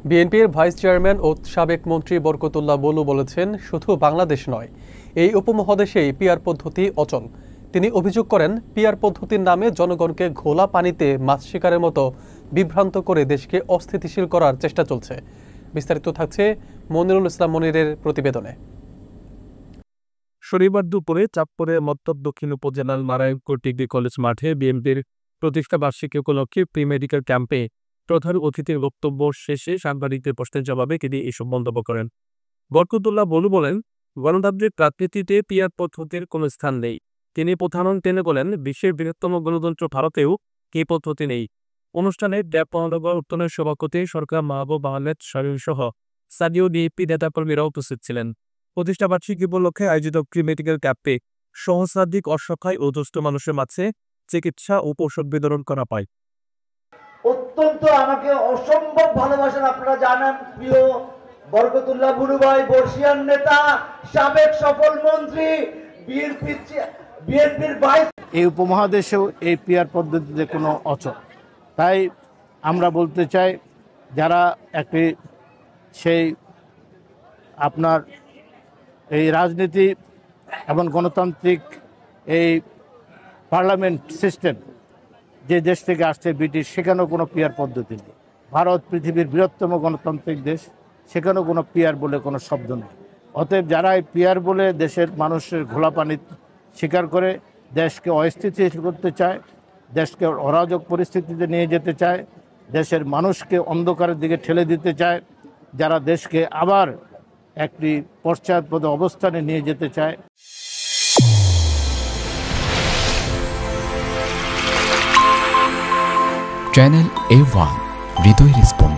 বিএনপির vice chairman ও সাবেক মন্ত্রী বরকতুল্লাহ বলু বলেছেন, শুধু বাংলাদেশ নয়, এই উপমহাদেশেই পিআর পদ্ধতি অচল। তিনি অভিযোগ করেন, পিআর পদ্ধতির নামে জনগণকে ঘোলা পানিতে মাছ শিকারের মতো বিভ্রান্ত করে দেশকে অস্থিতিশীল করার চেষ্টা চলছে। বিস্তারিত থাকছে মনিরুল ইসলাম মনিরের প্রতিবেদনে। শনিবার দুপুরে চাঁদপুরের মত্তব দক্ষিণ উপজেলার নারায়ণপুর ডিগ্রি কলেজ মাঠে বিএনপির প্রতিষ্ঠা বার্ষিকী উপলক্ষে প্রি মেডিকেল ক্যাম্পে প্রধান অতিথির বক্তব্য শেষে সাংবাদিকদের প্রশ্নের জবাবে তিনি এসব মন্তব্য করেন। বরকতুল্লাহ বলু বলেন, গণতান্ত্রিক রাজনীতিতে পিআর পদ্ধতির কোনো স্থান নেই। তিনি প্রধান টেনে বলেন, বিশ্বের বৃহত্তম গণতন্ত্র ভারতেও এই পদ্ধতি নেই। অনুষ্ঠানে ড্যাব মহানগর উত্তরের সভাপতি সরকার মাহবুব আহমেদ সহ স্থানীয় ডিএপি নেতাকর্মীরা উপস্থিত ছিলেন। প্রতিষ্ঠা বার্ষিকী উপলক্ষে আয়োজিত প্রি মেডিকেল ক্যাম্পে সহস্রাধিক অসহায় ও দুস্থ মানুষের মাঝে চিকিৎসা ও ঔষধ বিতরণ করা হয়। অত্যন্ত আমাকে অসম্ভব ভালোবাসেন, আপনারা জানেন। প্রিয় বরকতুল্লাহ বুলু ভাই, বর্ষিয়ান নেতা, সাবেক সফল মন্ত্রী, বিএনপির ভাইস। এই উপমহাদেশেও এই পিআর পদ্ধতিতে কোনো অচল। তাই আমরা বলতে চাই, যারা একটি সেই আপনার এই রাজনীতি এবং গণতান্ত্রিক এই পার্লামেন্ট সিস্টেম যে দেশ থেকে আসছে ব্রিটিশ, সেখানেও কোনো পিআর পদ্ধতি নেই। ভারত পৃথিবীর বৃহত্তম গণতান্ত্রিক দেশ, সেখানেও কোনো পিআর বলে কোনো শব্দ নেই। অতএব যারা এই পিআর বলে দেশের মানুষের ঘোলা পানি শিকার করে দেশকে অস্থিতিশীল করতে চায়, দেশকে অরাজক পরিস্থিতিতে নিয়ে যেতে চায়, দেশের মানুষকে অন্ধকারের দিকে ঠেলে দিতে চায়, যারা দেশকে আবার একটি পশ্চাৎপদ অবস্থানে নিয়ে যেতে চায়। চ্যানেল A1 হৃদয় রেসপন্স।